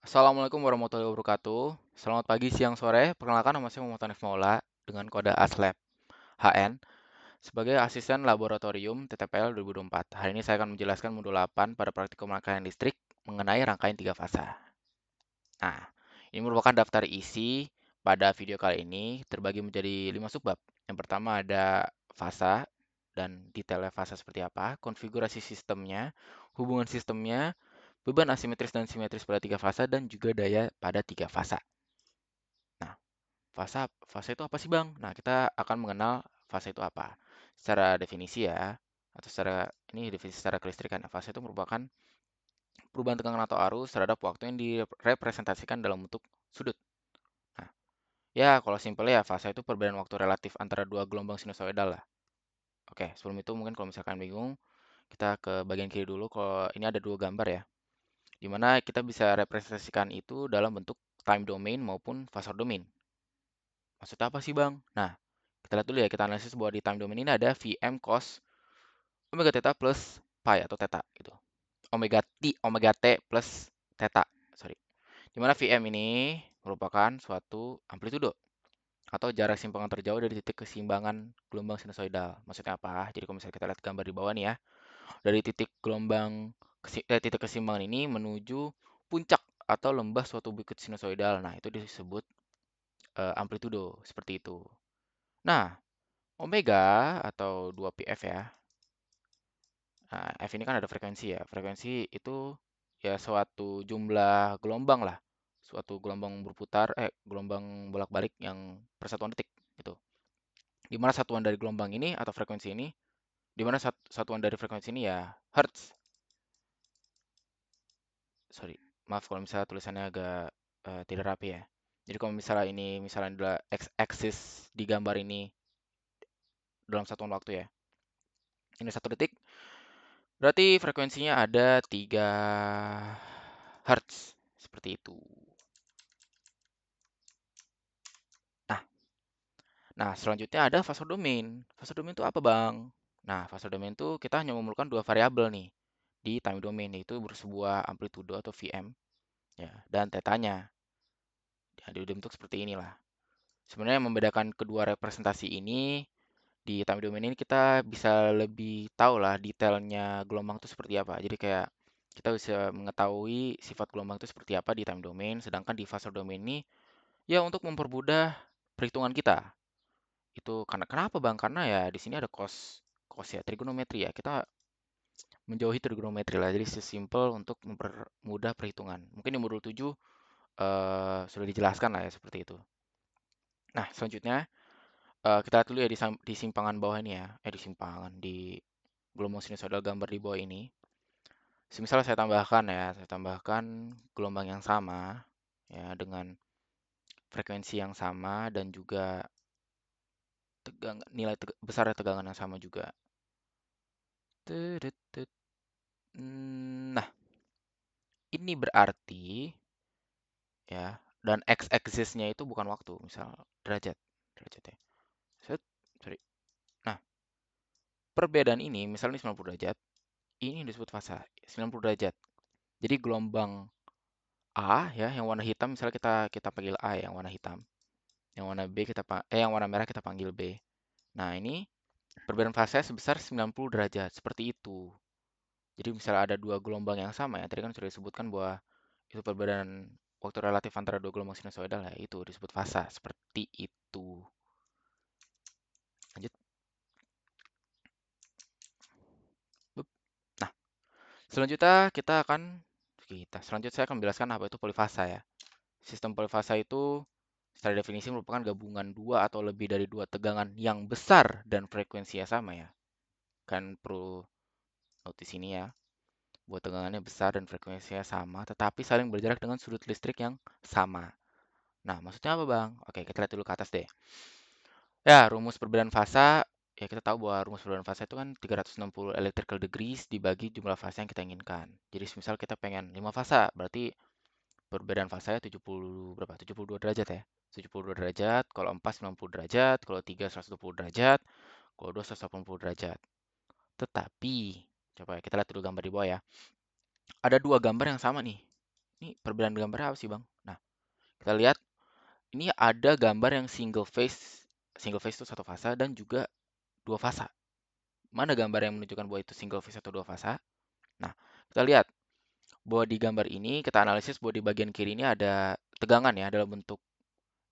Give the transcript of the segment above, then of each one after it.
Assalamualaikum warahmatullahi wabarakatuh. Selamat pagi, siang, sore. Perkenalkan nama saya Muhammad Hanif Maula dengan kode ASLab HN sebagai asisten laboratorium TTPL 2024. Hari ini saya akan menjelaskan modul 8 pada praktikum rangkaian listrik mengenai rangkaian tiga fasa. Nah, ini merupakan daftar isi pada video kali ini terbagi menjadi 5 subbab. Yang pertama ada fasa dan detailnya fasa seperti apa, konfigurasi sistemnya, hubungan sistemnya, beban asimetris dan simetris pada tiga fasa, dan juga daya pada tiga fasa. Nah, fasa itu apa sih, Bang? Nah, kita akan mengenal fasa itu apa. Secara definisi ya, atau ini definisi secara kelistrikan. Fasa itu merupakan perubahan tegangan atau arus terhadap waktu yang direpresentasikan dalam bentuk sudut. Nah, ya kalau simpelnya ya fasa itu perbedaan waktu relatif antara dua gelombang sinusoidal lah. Oke, sebelum itu mungkin kalau misalkan bingung, kita ke bagian kiri dulu. Kalau ini ada dua gambar ya, di mana kita bisa representasikan itu dalam bentuk time domain maupun phasor domain. Maksudnya apa sih, Bang? Nah, kita lihat dulu ya, kita analisis bahwa di time domain ini ada Vm cos omega theta plus pi atau theta gitu. Omega t plus theta, sorry. Di mana Vm ini merupakan suatu amplitudo atau jarak simpangan terjauh dari titik keseimbangan gelombang sinusoidal. Maksudnya apa? Jadi kalau misalnya kita lihat gambar di bawah nih ya, dari titik keseimbangan ini menuju puncak atau lembah suatu bukit sinusoidal. Nah, itu disebut amplitudo seperti itu. Nah, omega atau 2πf ya. Nah, F ini kan ada frekuensi ya. Frekuensi itu ya suatu jumlah gelombang lah. Suatu gelombang gelombang bolak-balik yang per satuan detik gitu. Di mana satuan dari gelombang ini atau frekuensi ini, di mana satuan dari frekuensi ini ya hertz. Sorry, maaf kalau misalnya tulisannya agak tidak rapi ya. Jadi kalau misalnya ini misalnya adalah x-axis di gambar ini dalam satuan waktu ya. Ini 1 detik, berarti frekuensinya ada 3 Hertz. Seperti itu. Nah, selanjutnya ada fase domain. Fase domain itu apa, Bang? Nah, fase domain itu kita hanya memerlukan dua variabel nih di time domain, yaitu sebuah amplitudo atau Vm ya, dan tetanya. Ya, dibentuk seperti inilah. Sebenarnya yang membedakan kedua representasi ini di time domain ini kita bisa lebih tahu lah detailnya gelombang itu seperti apa. Jadi kayak kita bisa mengetahui sifat gelombang itu seperti apa di time domain, sedangkan di phasor domain ini ya untuk mempermudah perhitungan kita. Itu karena kenapa, Bang? Karena ya di sini ada cos ya, trigonometri ya. Kita menjauhi trigonometri lah. Jadi sesimpel untuk mempermudah perhitungan. Mungkin di modul 7 sudah dijelaskan lah ya seperti itu. Nah, selanjutnya kita lihat dulu ya di simpangan bawah ini ya. Di simpangan di gelombang sinusoidal gambar di bawah ini. Semisal saya tambahkan gelombang yang sama ya dengan frekuensi yang sama dan juga besar tegangan yang sama juga. Tut. Nah, ini berarti ya, dan x-axis-nya itu bukan waktu, misal derajat, derajat ya. Set, sorry. Nah, perbedaan ini, misalnya 90 derajat, ini disebut fasa 90 derajat. Jadi gelombang A ya, yang warna hitam, misalnya kita kita panggil A yang warna hitam, yang warna B yang warna merah kita panggil B. Nah, ini perbedaan fase sebesar 90 derajat, seperti itu. Jadi misalnya ada dua gelombang yang sama ya, tadi kan sudah disebutkan bahwa itu perbedaan waktu relatif antara dua gelombang sinusoidal ya, itu disebut fasa, seperti itu. Lanjut. Nah, selanjutnya saya akan menjelaskan apa itu polifasa ya. Sistem polifasa itu secara definisi merupakan gabungan dua atau lebih dari dua tegangan yang besar dan frekuensinya sama ya. Kan perlu notis ini ya, buat tegangannya besar dan frekuensinya sama, tetapi saling berjarak dengan sudut listrik yang sama. Nah, maksudnya apa, Bang? Oke, kita lihat dulu ke atas deh. Ya, rumus perbedaan fasa, ya kita tahu bahwa rumus perbedaan fasa itu kan 360 electrical degrees dibagi jumlah fasa yang kita inginkan. Jadi misal kita pengen 5 fasa, berarti perbedaan fasanya 72 derajat ya. 72 derajat, kalau 4 90 derajat, kalau 3 120 derajat, kalau 2 180 derajat. Tetapi, coba kita lihat dulu gambar di bawah ya. Ada dua gambar yang sama nih. Ini perbedaan gambar apa sih, Bang? Nah, kita lihat ini ada gambar yang single phase. Single phase itu satu fasa dan juga dua fasa. Mana gambar yang menunjukkan bahwa itu single phase atau dua fasa? Nah, kita lihat bahwa di gambar ini kita analisis bahwa di bagian kiri ini ada tegangan ya dalam bentuk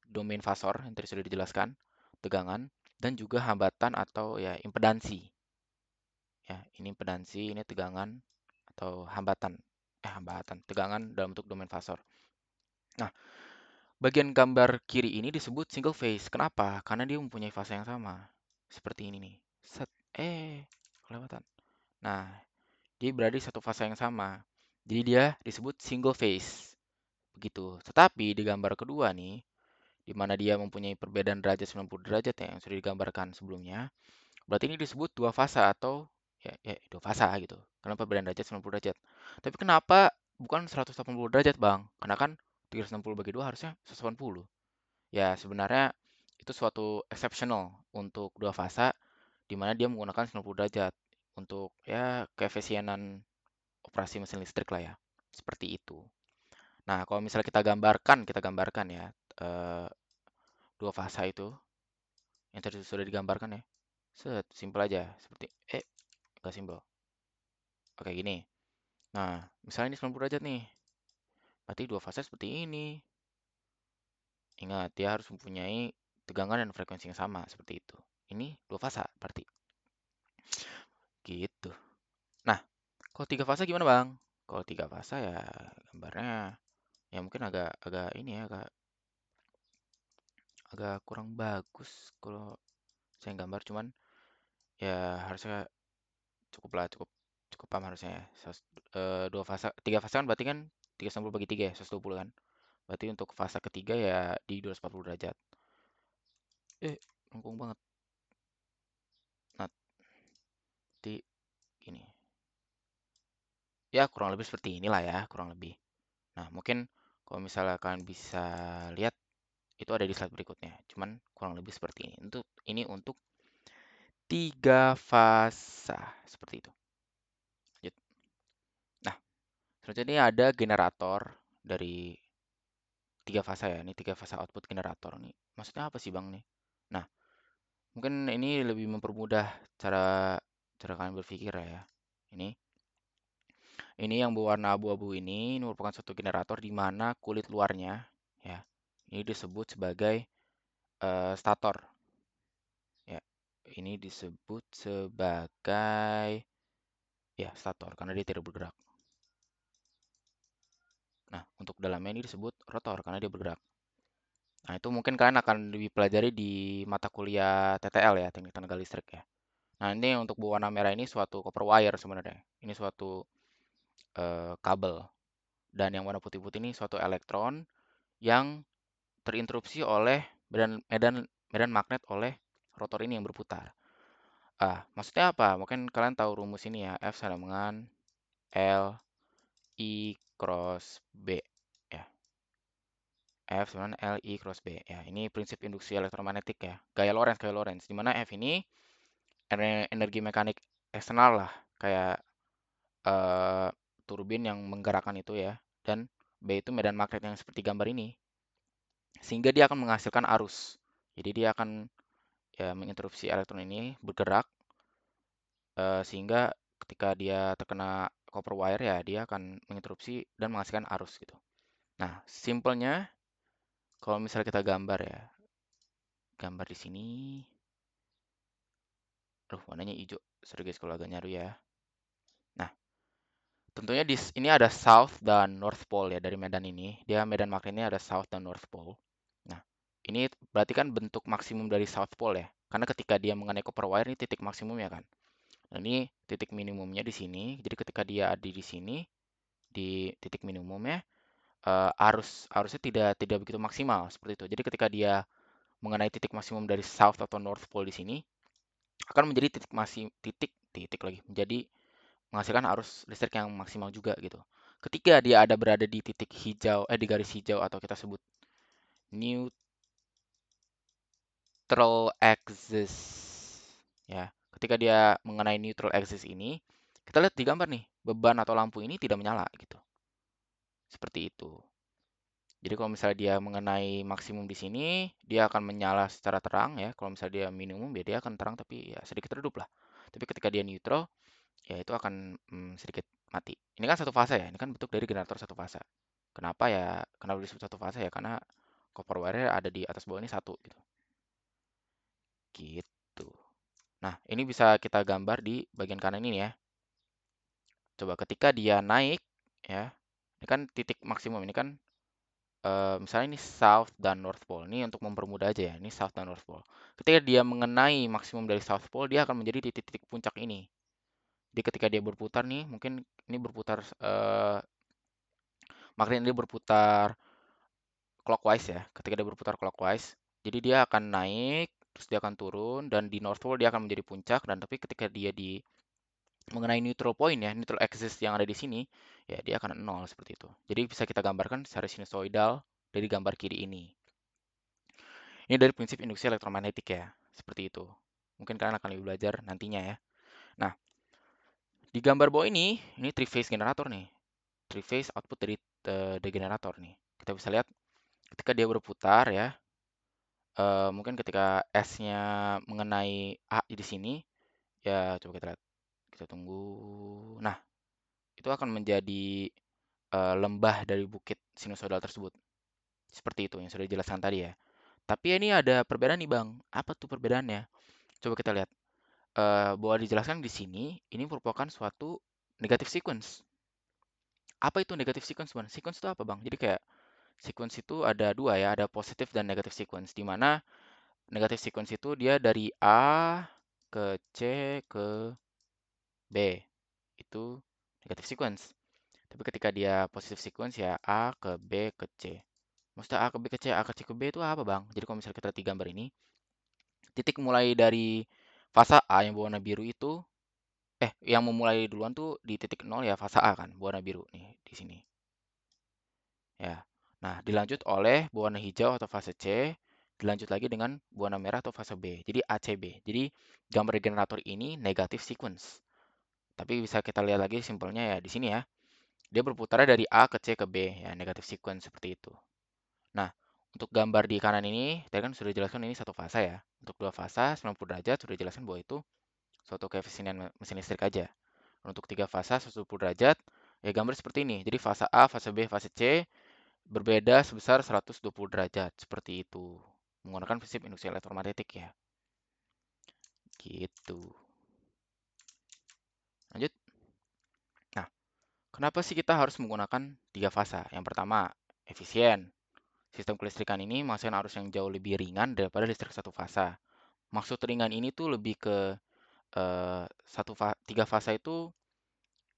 domain fasor yang tadi sudah dijelaskan, tegangan dan juga hambatan atau ya impedansi. Ya, ini impedansi, ini tegangan atau hambatan. Hambatan, tegangan dalam bentuk domain fasor. Nah, bagian gambar kiri ini disebut single phase. Kenapa? Karena dia mempunyai fase yang sama. Seperti ini nih. Set. Kelewatan. Nah, dia berada di satu fase yang sama. Jadi dia disebut single phase. Begitu. Tetapi di gambar kedua nih, di mana dia mempunyai perbedaan derajat 90 derajat ya, yang sudah digambarkan sebelumnya, berarti ini disebut dua fasa atau ya dua fasa gitu. Karena perbedaan derajat 90 derajat. Tapi kenapa bukan 180 derajat, Bang? Karena kan 360 bagi 2 harusnya 180. Ya, sebenarnya itu suatu exceptional untuk dua fasa di mana dia menggunakan 90 derajat untuk ya keefisienan operasi mesin listrik lah ya. Seperti itu. Nah, kalau misalnya kita gambarkan ya eh, dua fasa itu yang tadi sudah digambarkan ya. Set, simpel aja seperti enggak simpel. Oke, gini. Nah, misalnya ini 90 derajat nih. Berarti dua fasa seperti ini. Ingat, dia harus mempunyai tegangan dan frekuensi yang sama seperti itu. Ini dua fasa berarti. Gitu. Nah, kalau tiga fasa gimana, Bang? Kalau tiga fasa ya gambarnya ya mungkin agak agak ini ya agak agak kurang bagus kalau saya gambar cuman ya harusnya cukup lah cukup cukup paham harusnya ya. Dua fasa tiga fasa kan berarti kan 360 bagi 3 ya 120 kan. Berarti untuk fase ketiga ya di 240 derajat. Lengkung banget. Nanti gini. Ya kurang lebih seperti inilah ya, kurang lebih. Nah, mungkin kalau misalnya kalian bisa lihat itu ada di slide berikutnya. Cuman kurang lebih seperti ini. Ini untuk tiga fasa seperti itu. Lanjut. Nah, selanjutnya ini ada generator dari tiga fasa ya. Ini tiga fasa output generator nih. Maksudnya apa sih, Bang nih? Nah, mungkin ini lebih mempermudah cara cara kalian berpikir ya. Ini yang berwarna abu-abu ini merupakan satu generator di mana kulit luarnya ya ini disebut sebagai stator ya. Ini disebut sebagai ya stator karena dia tidak bergerak. Nah, untuk dalamnya ini disebut rotor karena dia bergerak. Nah, itu mungkin kalian akan lebih pelajari di mata kuliah TTL ya, Teknik Tenaga Listrik ya. Nah, ini untuk berwarna merah ini suatu copper wire sebenarnya. Ini suatu kabel. Dan yang warna putih-putih ini suatu elektron yang terinterupsi oleh medan medan medan magnet oleh rotor ini yang berputar. Maksudnya apa? Mungkin kalian tahu rumus ini ya, F sama dengan L I cross B ya. F sama dengan L I cross B ya. Ini prinsip induksi elektromagnetik ya. Gaya Lorentz di mana F ini energi mekanik eksternal lah, kayak eh, turbin yang menggerakkan itu ya. Dan B itu medan magnet yang seperti gambar ini. Sehingga dia akan menghasilkan arus. Jadi dia akan ya menginterupsi elektron ini bergerak sehingga ketika dia terkena copper wire ya dia akan menginterupsi dan menghasilkan arus gitu. Nah, simpelnya kalau misalnya kita gambar ya, gambar di sini, warnanya hijau, sorry guys kalau agak nyaru ya. Nah, tentunya ini ada south dan north pole ya dari medan ini. Dia medan magnetnya ada south dan north pole. Nah, ini berarti kan bentuk maksimum dari south pole ya. Karena ketika dia mengenai copper wire ini titik maksimumnya kan. Nah, ini titik minimumnya di sini. Jadi ketika dia ada di sini di titik minimumnya arusnya tidak begitu maksimal seperti itu. Jadi ketika dia mengenai titik maksimum dari south atau north pole di sini akan menjadi titik lagi menjadi menghasilkan arus listrik yang maksimal juga gitu. Ketika dia berada di titik hijau di garis hijau atau kita sebut neutral axis ya. Ketika dia mengenai neutral axis ini, kita lihat di gambar nih, beban atau lampu ini tidak menyala gitu. Seperti itu. Jadi kalau misalnya dia mengenai maksimum di sini, dia akan menyala secara terang ya. Kalau misalnya dia minimum, ya dia akan terang tapi ya sedikit redup lah. Tapi ketika dia neutral, ya itu akan sedikit mati. Ini kan satu fase ya. Ini kan bentuk dari generator satu fase. Kenapa ya? Kenapa disebut satu fase ya? Karena copper wire ada di atas bawah ini satu gitu. Gitu. Nah, ini bisa kita gambar di bagian kanan ini ya. Coba ketika dia naik ya. Ini kan titik maksimum, ini kan misalnya ini South dan North Pole. Ini untuk mempermudah aja ya. Ini South dan North Pole. Ketika dia mengenai maksimum dari South Pole, dia akan menjadi di titik-titik puncak ini. Jadi ketika dia berputar nih, mungkin ini berputar makanya dia berputar clockwise ya. Ketika dia berputar clockwise, jadi dia akan naik, terus dia akan turun, dan di North Pole dia akan menjadi puncak. Dan tapi ketika dia di mengenai neutral point ya, neutral axis yang ada di sini, ya dia akan nol seperti itu. Jadi bisa kita gambarkan secara sinusoidal dari gambar kiri ini. Ini dari prinsip induksi elektromagnetik ya, seperti itu. Mungkin kalian akan lebih belajar nantinya ya. Nah, di gambar bawah ini three phase generator nih. Three phase output dari degenerator nih. Kita bisa lihat ketika dia berputar ya, mungkin ketika S-nya mengenai A di sini, ya coba kita lihat. Kita tunggu. Nah, itu akan menjadi lembah dari bukit sinusoidal tersebut. Seperti itu yang sudah dijelaskan tadi ya. Tapi ini ada perbedaan nih Bang. Apa tuh perbedaannya? Coba kita lihat. Bahwa dijelaskan di sini, ini merupakan suatu negative sequence. Apa itu negative sequence, Bang? Sequence itu apa, Bang? Jadi kayak sequence itu ada dua ya, ada positive dan negative sequence. Di mana negative sequence itu dia dari A ke C ke B. Itu negative sequence. Tapi ketika dia positive sequence ya A ke B ke C. Maksudnya A ke B ke C, A ke C ke B itu apa, Bang? Jadi kalau misalnya kita lihat di gambar ini, titik mulai dari fasa A yang berwarna biru itu yang memulai duluan tuh di titik nol ya fase A kan, berwarna biru nih di sini. Ya. Nah, dilanjut oleh berwarna hijau atau fase C, dilanjut lagi dengan berwarna merah atau fase B. Jadi ACB. Jadi gambar generator ini negatif sequence. Tapi bisa kita lihat lagi simpelnya ya di sini ya. Dia berputar dari A ke C ke B ya, negatif sequence seperti itu. Nah, untuk gambar di kanan ini, tadi kan sudah jelaskan ini satu fase ya. Untuk dua fase 90 derajat sudah jelaskan bahwa itu suatu koefisien mesin listrik aja. Untuk tiga fase 120 derajat, ya gambar seperti ini. Jadi fase A, fase B, fase C berbeda sebesar 120 derajat. Seperti itu. Menggunakan prinsip induksi elektromagnetik ya. Gitu. Lanjut. Nah, kenapa sih kita harus menggunakan tiga fase? Yang pertama, efisien. Sistem kelistrikan ini menghasilkan arus yang jauh lebih ringan daripada listrik satu fase. Maksud ringan ini tuh lebih ke tiga fase itu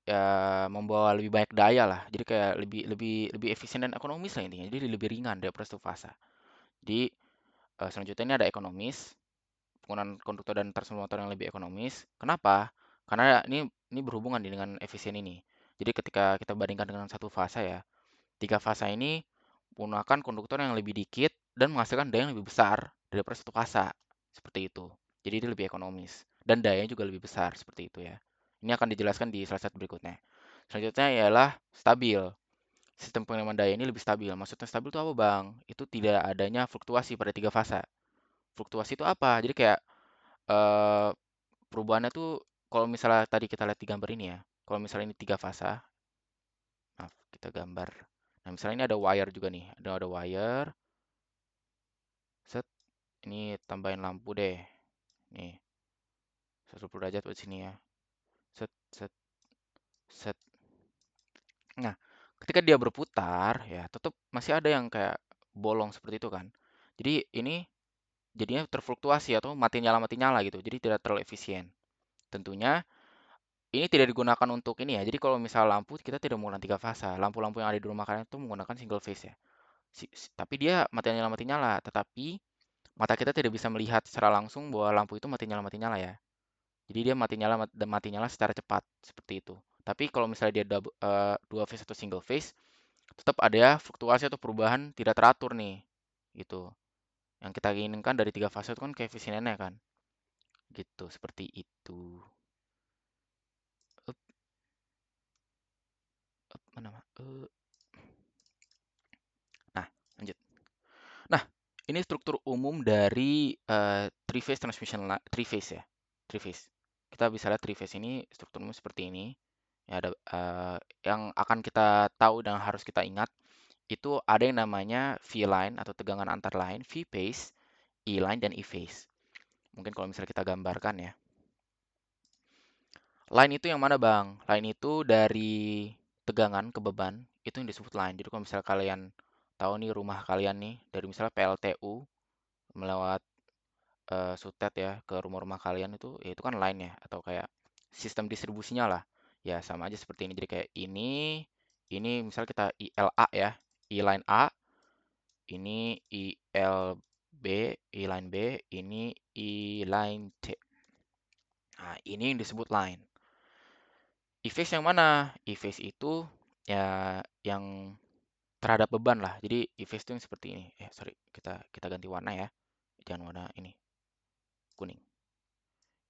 ya membawa lebih banyak daya lah. Jadi kayak lebih lebih lebih efisien dan ekonomis lah intinya. Jadi lebih ringan daripada satu fase. Jadi selanjutnya ini ada ekonomis, penggunaan konduktor dan transformator yang lebih ekonomis. Kenapa? Karena ini berhubungan dengan efisien ini. Jadi ketika kita bandingkan dengan satu fase ya, tiga fase ini menggunakan konduktor yang lebih dikit dan menghasilkan daya yang lebih besar daripada satu fase. Seperti itu. Jadi dia lebih ekonomis dan dayanya juga lebih besar seperti itu ya. Ini akan dijelaskan di slide berikutnya. Selanjutnya ialah stabil. Sistem pengiriman daya ini lebih stabil. Maksudnya stabil itu apa, Bang? Itu tidak adanya fluktuasi pada tiga fase. Fluktuasi itu apa? Jadi kayak eh, perubahannya tuh kalau misalnya tadi kita lihat di gambar ini ya. Kalau misalnya ini tiga fase, maaf, kita gambar. Nah, misalnya ini ada wire juga nih. Ada wire. Set, ini tambahin lampu deh. Nih, 120 derajat buat sini ya. Set, set, set. Nah, ketika dia berputar, ya tetap masih ada yang kayak bolong seperti itu kan. Jadi ini jadinya terfluktuasi atau mati nyala gitu. Jadi tidak terlalu efisien. Tentunya ini tidak digunakan untuk ini ya. Jadi kalau misal lampu kita tidak menggunakan tiga fase. Lampu-lampu yang ada di rumah kalian itu menggunakan single phase ya. Tapi dia mati nyala. Tetapi mata kita tidak bisa melihat secara langsung bahwa lampu itu mati nyala ya. Jadi dia mati nyala secara cepat seperti itu. Tapi kalau misalnya dia dua phase atau single phase, tetap ada fluktuasi atau perubahan tidak teratur nih. Gitu. Yang kita inginkan dari tiga fase itu kan koefisiennya kan. Gitu, seperti itu. Up, up, mana? Ini struktur umum dari three phase transmission three phase ya. Three phase. Kita bisa lihat three phase ini struktur umum seperti ini. Ya, ada yang akan kita tahu dan harus kita ingat itu ada yang namanya V-line atau tegangan antar line, V-phase, E-line dan E-phase. Mungkin kalau misalnya kita gambarkan ya. Line itu yang mana, Bang? Line itu dari tegangan ke beban, itu yang disebut line. Jadi kalau misalnya kalian tahu nih rumah kalian nih, dari misalnya PLTU melewat sutet ya ke rumah-rumah kalian itu, ya itu kan line ya, atau kayak sistem distribusinya lah. Ya sama aja seperti ini. Jadi kayak ini misalnya kita ILA ya, I line A, ini ILB, I line B, ini I line C. Nah, ini yang disebut line. E-phase yang mana? E-phase itu ya yang terhadap beban lah. Jadi e-phase itu yang seperti ini. Sorry, kita ganti warna ya. Jangan warna ini, kuning.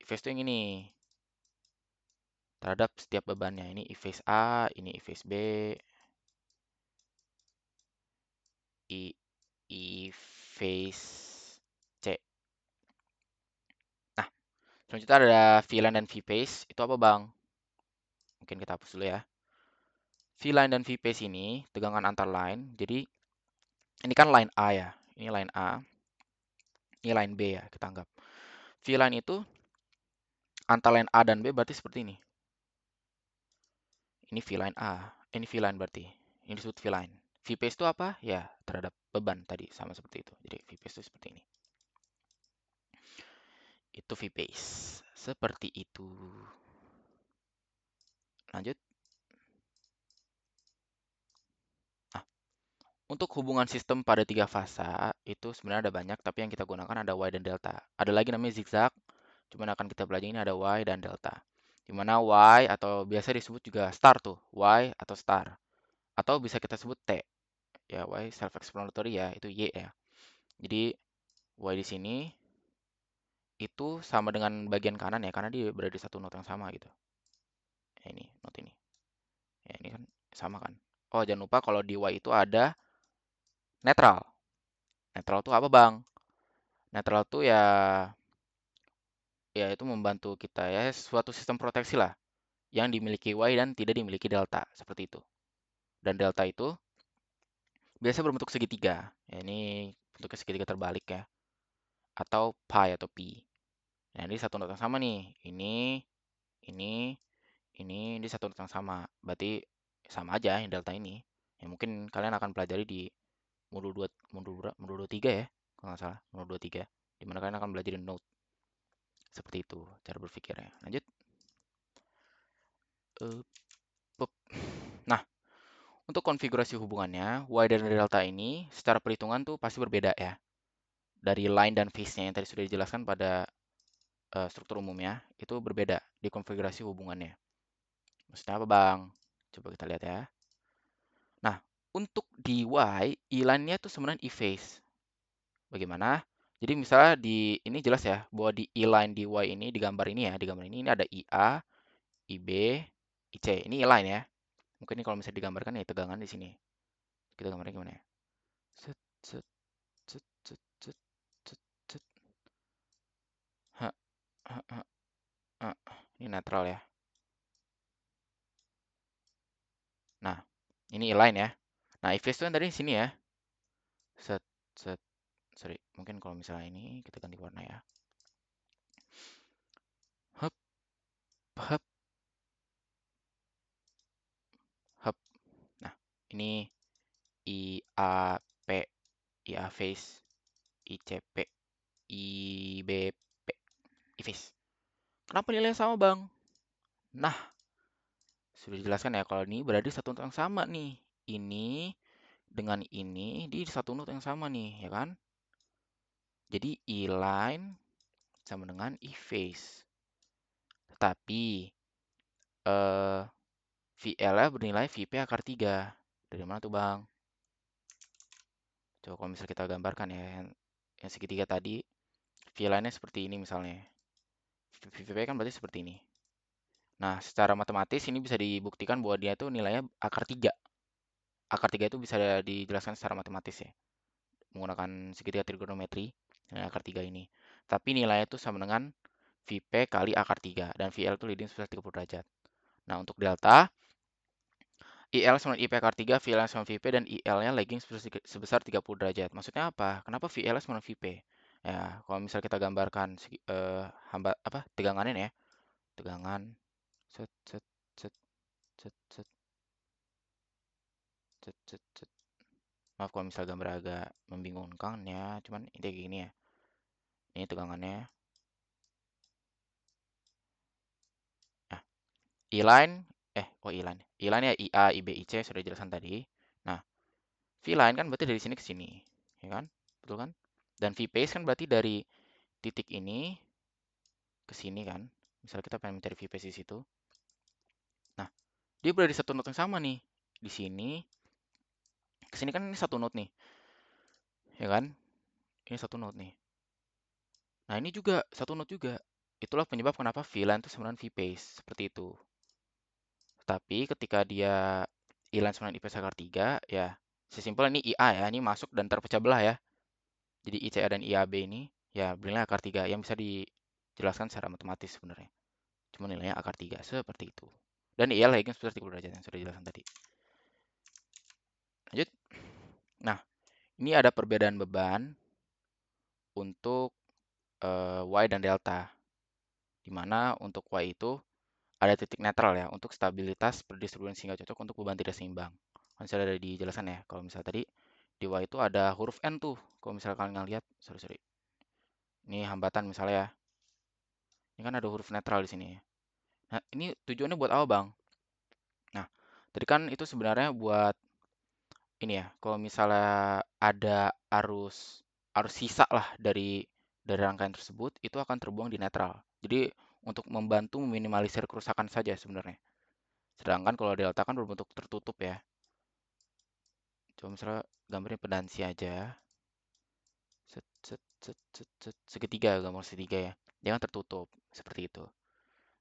E-phase itu yang ini terhadap setiap bebannya. Ini E-phase A, ini E-phase B, E-phase C. Nah, selanjutnya ada V-line dan V-phase. Itu apa, Bang? Mungkin kita hapus dulu ya. V-line dan V-phase ini tegangan antar line. Jadi ini kan line A ya. Ini line A. Ini line B ya, kita anggap. V-line itu antara line A dan B berarti seperti ini. Ini V-line A. Ini V-line berarti. Ini disebut V-line. V-phase itu apa? Ya, terhadap beban tadi. Sama seperti itu. Jadi V-phase itu seperti ini. Itu V-phase. Seperti itu. Lanjut. Nah, untuk hubungan sistem pada tiga fasa, itu sebenarnya ada banyak, tapi yang kita gunakan ada Y dan delta. Ada lagi namanya zigzag, cuman akan kita pelajari ini ada Y dan delta. Dimana Y atau biasa disebut juga star tuh, Y atau star. Atau bisa kita sebut T. Ya, Y self explanatory ya, itu Y ya. Jadi Y di sini itu sama dengan bagian kanan ya, karena dia berada di satu not yang sama gitu. Ya, ini not ini. Ya, ini kan sama kan. Oh, jangan lupa kalau di Y itu ada netral. Netral itu apa, Bang? Netral itu ya itu membantu kita ya suatu sistem proteksi lah yang dimiliki Y dan tidak dimiliki delta seperti itu. Dan delta itu biasa berbentuk segitiga. Ya, ini bentuknya segitiga terbalik ya. Atau pi atau pi. Nah, ini satu not yang sama nih. Ini, ini satu not yang sama. Berarti sama aja yang delta ini. Ya mungkin kalian akan pelajari di modul 2 modul 3 ya, kalau nggak salah, modul 23. Di mana kalian akan belajar node. Seperti itu cara berpikirnya. Lanjut. Eh, Nah, untuk konfigurasi hubungannya, Y dan delta ini secara perhitungan tuh pasti berbeda ya. Dari line dan phase-nya yang tadi sudah dijelaskan pada struktur umumnya, itu berbeda di konfigurasi hubungannya. Maksudnya apa, Bang? Coba kita lihat ya. Nah, untuk di Y, E-line-nya tuh sebenarnya E-phase. Bagaimana? Jadi misalnya di ini jelas ya, bahwa di E-line di Y ini, di gambar ini ya, di gambar ini ada IA, IB, IC. Ini E-line ya. Mungkin ini kalau misalnya digambarkan ya tegangan di sini. Kita gambarnya gimana ya? Set, set, set, set, set, set, set. Ha, ha, ha, ha. Ini netral ya. Nah, ini E-line ya. Nah, E-phase itu kan tadi di sini ya. Set, set, sorry. Mungkin kalau misalnya ini kita ganti warna ya. Hup, hup, hup. Nah, ini IAP, IA phase, ICP, IBP, I-phase. Kenapa nilainya sama, Bang? Nah, sudah dijelaskan ya kalau ini berarti satu not yang sama nih. Ini dengan ini di satu not yang sama nih, ya kan? Jadi E-line sama dengan E-phase. Tetapi eh VL-nya bernilai VP akar 3. Dari mana tuh, Bang? Coba kalau misalnya kita gambarkan ya, yang segitiga tadi, V-line-nya seperti ini misalnya. VP kan berarti seperti ini. Nah, secara matematis ini bisa dibuktikan bahwa dia itu nilainya akar 3. Akar 3 itu bisa dijelaskan secara matematis ya. menggunakan segitiga trigonometri dengan akar 3 ini. Tapi nilainya itu sama dengan VP kali akar 3 dan VL itu leading sebesar 30 derajat. Nah, untuk delta, IL sama IP akar 3, VL sama VP, dan IL-nya lagging sebesar 30 derajat. Maksudnya apa? Kenapa VL sama VP? Ya, kalau misal kita gambarkan tegangannya nih ya. Tegangan set set set set set set set set. Maaf kalau misal gambar agak membingungkan ya, cuman ini kayak gini ya. Ini tegangannya. Nah, I-line I-line. I-line ya IA, IB, IC sudah dijelaskan tadi. Nah, V-line kan berarti dari sini ke sini, ya kan? Betul kan? Dan V-pace kan berarti dari titik ini ke sini kan. Misalnya kita pengen mencari V-pace di situ. Nah, dia berada di satu node yang sama nih. Di sini ke sini kan ini satu node nih. Ya kan? Ini satu node nih. Nah, ini juga satu node juga. Itulah penyebab kenapa V-line itu sama dengan V-pace seperti itu. Tapi ketika dia I-line sama dengan I-pace akar 3, ya sesimpel ini IA ya, ini masuk dan terpecah belah ya. Jadi ICA dan IAB ini ya bernilai akar 3 yang bisa dijelaskan secara matematis sebenarnya. Cuma nilainya akar 3 seperti itu. Dan IL lagging sebesar 30 derajat yang sudah dijelaskan tadi. Lanjut. Nah, ini ada perbedaan beban untuk Y dan delta. Di mana untuk Y itu ada titik netral ya untuk stabilitas perdistribusian sehingga cocok untuk beban tidak seimbang. Kan sudah ada dijelaskan ya. Kalau misalnya tadi di Y itu ada huruf N tuh. Kalau misalnya kalian lihat, sorry. Ini hambatan misalnya ya. Ini kan ada huruf netral di sini. Nah, ini tujuannya buat apa, Bang? Nah, tadi kan itu sebenarnya buat ini ya. Kalau misalnya ada arus sisa lah dari rangkaian tersebut, itu akan terbuang di netral. Jadi untuk membantu meminimalisir kerusakan saja sebenarnya. Sedangkan kalau delta kan berbentuk tertutup ya. Coba misalnya gambarnya pedansi aja. Segitiga, gambar segitiga ya. Dia kan tertutup seperti itu.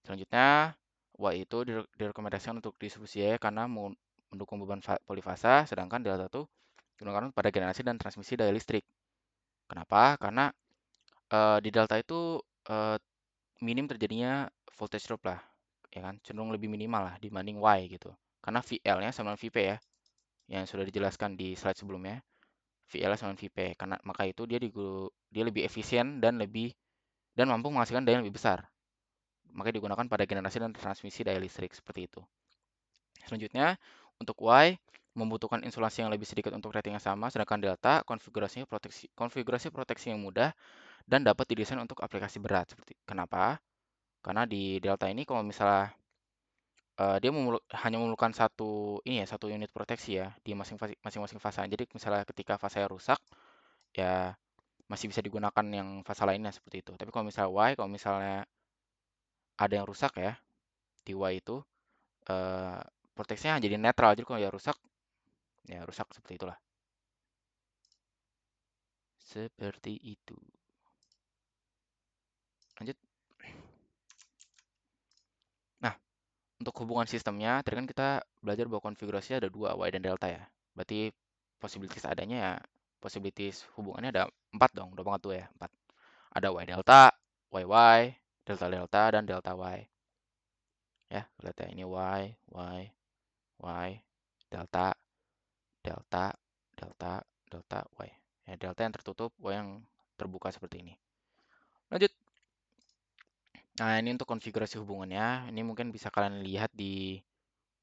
Selanjutnya, Y itu direkomendasikan untuk distribusi ya karena mendukung beban polifasa, sedangkan delta itu digunakan pada generasi dan transmisi daya listrik. Kenapa? Karena di delta itu minim terjadinya voltage drop lah, ya kan? Cenderung lebih minimal lah dibanding Y gitu. Karena VL-nya sama dengan VP ya, yang sudah dijelaskan di slide sebelumnya. VL sama VP. Karena maka itu dia lebih efisien dan mampu menghasilkan daya yang lebih besar. Makanya digunakan pada generasi dan transmisi daya listrik seperti itu. Selanjutnya, untuk Y membutuhkan insulasi yang lebih sedikit untuk rating yang sama, sedangkan delta konfigurasi proteksi yang mudah dan dapat didesain untuk aplikasi berat. Kenapa? Karena di delta ini kalau misalnya dia hanya memerlukan satu unit proteksi ya di masing-masing fasa. Jadi misalnya ketika fasanya rusak, ya masih bisa digunakan yang fasa lainnya seperti itu. Tapi kalau misalnya Y, kalau misalnya ada yang rusak ya di Y itu, eh, proteksinya jadi netral. Jadi kalau ya rusak seperti itulah. Seperti itu. Lanjut. Nah, untuk hubungan sistemnya, tadi kan kita belajar bahwa konfigurasi ada dua, Y dan delta ya. Berarti possibilities hubungannya ada 4 dong, udah banget tuh ya, 4. Ada Y delta, YY, delta delta, dan delta Y. Ya, lihat ya, ini Y, delta, delta, delta, delta, Y. Ya, delta yang tertutup, Y yang terbuka seperti ini. Lanjut. Nah, ini untuk konfigurasi hubungannya. Ini mungkin bisa kalian lihat di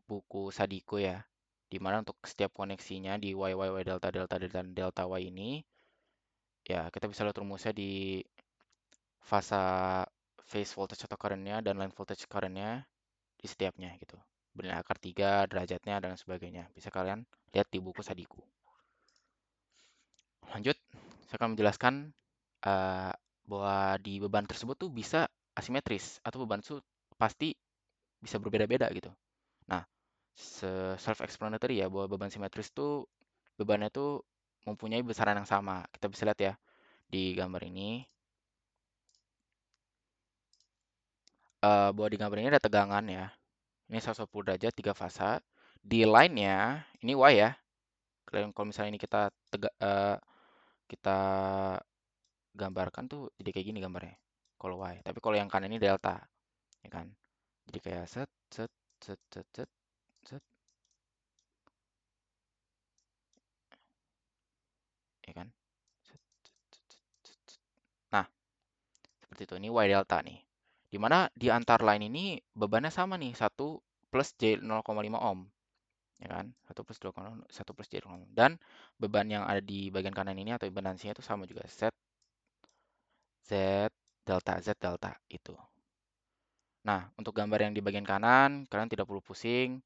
buku Sadiko ya. Di mana untuk setiap koneksinya di Y delta delta dan delta Y ini, ya kita bisa lihat rumusnya di fasa phase voltage atau current-nya dan line voltage current-nya di setiapnya gitu. Bernilai akar 3, derajatnya, dan sebagainya. Bisa kalian lihat di buku Sadiko. Lanjut, saya akan menjelaskan uh, bahwa di beban tersebut tuh bisa asimetris atau beban itu pasti bisa berbeda-beda gitu. Nah, self explanatory ya bahwa beban simetris tuh bebannya tuh mempunyai besaran yang sama. Kita bisa lihat ya di gambar ini bahwa di gambar ini ada tegangan ya. Ini 120 derajat 3 fasa. Di line-nya ini Y ya. Kalau misalnya ini kita kita gambarkan tuh jadi kayak gini gambarnya. Kalau Y. Tapi kalau yang kanan ini delta, ya kan? Jadi kayak set set set set set set, ya kan? Set, set, set, set, set. Nah, seperti itu. Ini Y delta nih. Dimana di antar line ini bebannya sama nih, 1 plus J 0,5 ohm. Ya kan? 1 plus 2,0, 1 plus J 0,5. Dan beban yang ada di bagian kanan ini atau impedansinya itu sama juga. Z delta itu. Nah, untuk gambar yang di bagian kanan, kalian tidak perlu pusing.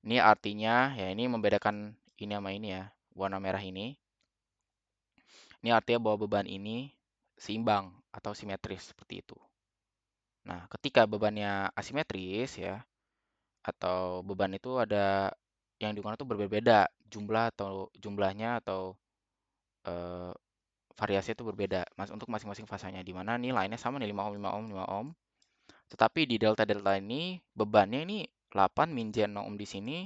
Ini artinya, ya ini membedakan ini sama ini ya, warna merah ini. Ini artinya bahwa beban ini seimbang atau simetris seperti itu. Nah, ketika bebannya asimetris ya, atau beban itu ada yang digunakan itu berbeda jumlah atau jumlahnya atau eh, variasi itu berbeda untuk masing-masing fasanya, di mana nih lainnya sama nih 5 ohm 5 ohm 5 ohm. Tetapi di delta-delta ini bebannya ini 8 min J 0 ohm di sini,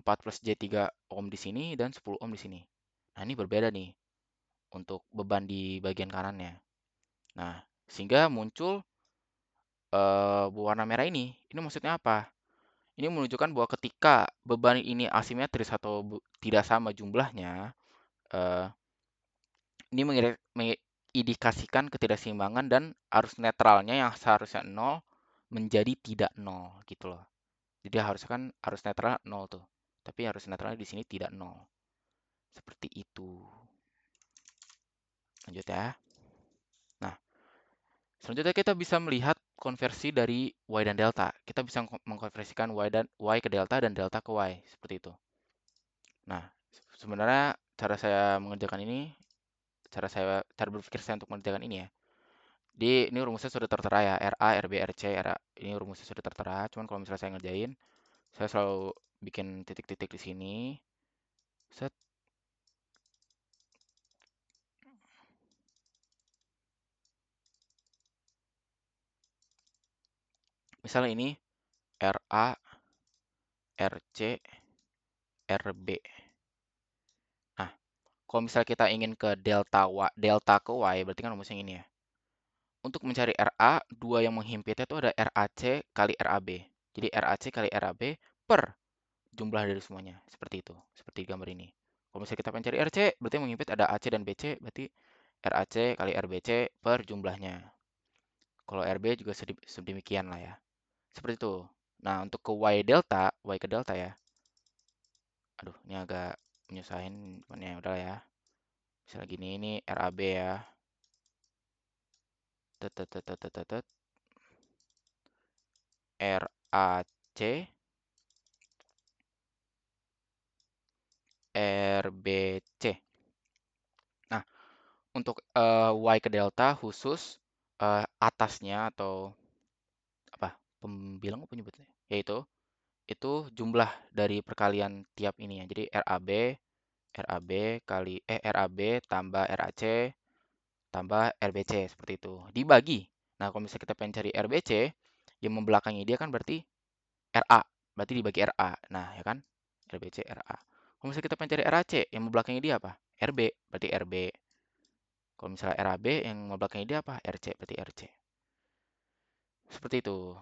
4 plus J 3 ohm di sini, dan 10 ohm di sini. Nah, ini berbeda nih untuk beban di bagian kanannya. Nah, sehingga muncul warna merah ini. Ini maksudnya apa? Ini menunjukkan bahwa ketika beban ini asimetris atau tidak sama jumlahnya, eh, ini mengindikasikan ketidakseimbangan dan arus netralnya yang seharusnya 0 menjadi tidak 0 gitu loh. Jadi harusnya kan arus netral 0 tuh. Tapi arus netralnya di sini tidak 0. Seperti itu. Lanjut ya. Nah, selanjutnya kita bisa melihat konversi dari Y dan delta. Kita bisa mengkonversikan Y ke delta dan delta ke Y. Seperti itu. Nah, sebenarnya cara berpikir saya untuk mengerjakan ini ya. Ini rumusnya sudah tertera ya, RA, RB, RC, RA. Ini rumusnya sudah tertera. Cuman kalau misalnya saya ngerjain, saya selalu bikin titik-titik di sini. Set. Misalnya ini RA, RC, RB. Nah, kalau misalnya kita ingin ke delta ke Y, berarti kan rumusnya ini ya. Untuk mencari RA, dua yang menghimpitnya itu ada RAC kali RAB. Jadi RAC kali RAB per jumlah dari semuanya. Seperti itu. Seperti gambar ini. Kalau misalnya kita pengen cari RC, berarti yang menghimpit ada AC dan BC, berarti RAC kali RBC per jumlahnya. Kalau RB juga sedemikian lah ya. Seperti itu. Nah, untuk ke Y ke delta ya. Aduh, ini agak menyusahin, cuman ya udah ya. Misalnya gini, ini RAB ya. RAC RBC. Nah, untuk Y ke delta khusus atasnya atau apa? Pembilang apa penyebutnya? Yaitu itu jumlah dari perkalian tiap ini ya. Jadi RAB RAB tambah RAC tambah RBC seperti itu. Dibagi. Nah, kalau misalnya kita pengen cari RBC, yang membelakangi dia kan berarti RA. Berarti dibagi RA. Nah, ya kan? RBC RA. Kalau misalnya kita pengen cari RAC, yang membelakangi dia apa? RB. Berarti RB. Kalau misalnya RAB, yang membelakangi dia apa? RC. Berarti RC. Seperti itu.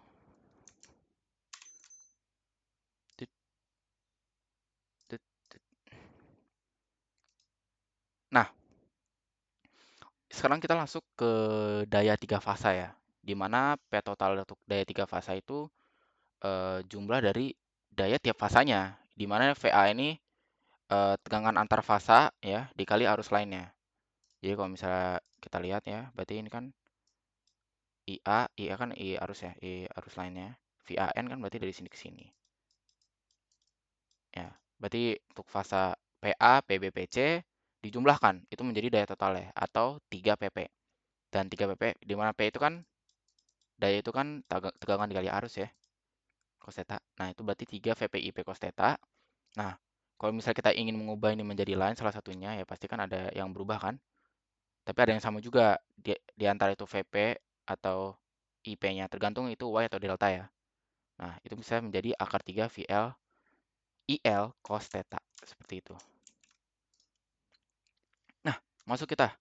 Tut, tut, tut. Nah, sekarang kita masuk ke daya 3 fasa ya. Di mana P total untuk daya 3 fasa itu jumlah dari daya tiap fasanya. Di mana VA ini tegangan antar fasa ya dikali arus lainnya. Jadi kalau misalnya kita lihat ya, berarti ini kan IA kan I arus ya, I arus lainnya. VAN kan berarti dari sini ke sini. Ya, berarti untuk fasa PA, PB, PC dijumlahkan itu menjadi daya total ya atau 3 PP. Dan 3 PP di mana P itu kan daya itu kan tegangan dikali arus ya, cos theta. Nah, itu berarti 3 VPI P cos theta. Nah, kalau misalnya kita ingin mengubah ini menjadi lain salah satunya ya pasti kan ada yang berubah kan. Tapi ada yang sama juga di antara itu VP atau IP-nya tergantung itu Y atau delta ya. Nah, itu bisa menjadi akar 3 VL IL cos theta seperti itu. Nah, Masuk kita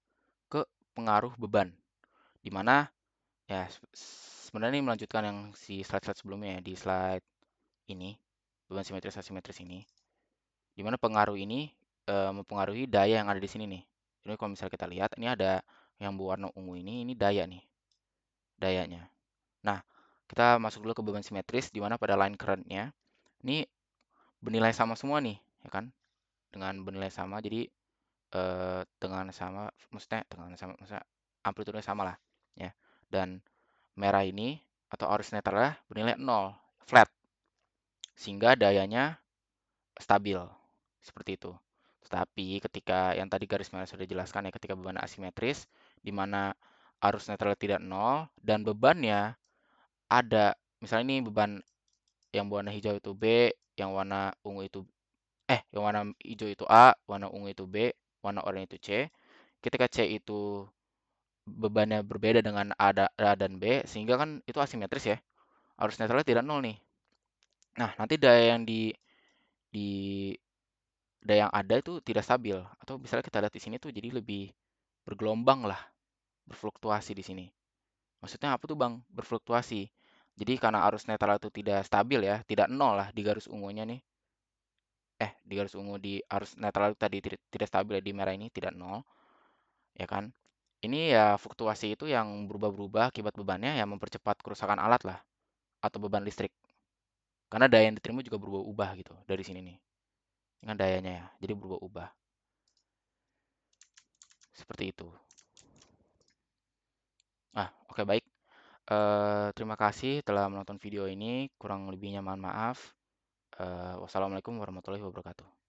ke pengaruh beban, di mana ya sebenarnya ini melanjutkan yang si slide-slide sebelumnya ya, di slide ini, beban simetris asimetris ini, di mana pengaruh ini mempengaruhi daya yang ada di sini nih. Ini kalau misalnya kita lihat, ini ada yang berwarna ungu ini daya nih, dayanya. Nah, kita masuk dulu ke beban simetris, di mana pada line current-nya, ini bernilai sama semua nih, ya kan? Dengan bernilai sama, jadi maksudnya amplitudenya sama lah, ya. Dan merah ini atau arus netralnya bernilai 0, flat, sehingga dayanya stabil, seperti itu. Tetapi ketika yang tadi garis merah sudah dijelaskan ya, ketika beban asimetris, di mana arus netral tidak 0 dan bebannya ada, misalnya ini beban yang warna hijau itu B, yang warna ungu itu yang warna hijau itu A, warna ungu itu B, warna oranye itu C. Ketika C itu bebannya berbeda dengan A dan B, sehingga kan itu asimetris ya. Arus netralnya tidak nol nih. Nah, nanti di daya yang ada itu tidak stabil, atau misalnya kita lihat di sini tuh jadi lebih bergelombang lah, berfluktuasi di sini. Maksudnya apa tuh Bang? Berfluktuasi. Jadi karena arus netral itu tidak stabil ya, tidak nol lah di garis ungunya nih. Di garis ungu di arus netral itu tadi tidak stabil ya, di merah ini tidak nol, ya kan? Ini ya fluktuasi itu yang berubah-berubah akibat bebannya yang mempercepat kerusakan alat lah atau beban listrik. Karena daya yang diterima juga berubah-ubah gitu dari sini nih. Ini kan dayanya ya, jadi berubah-ubah. Seperti itu. Oke baik. Terima kasih telah menonton video ini. Kurang lebihnya mohon maaf. Wassalamualaikum warahmatullahi wabarakatuh.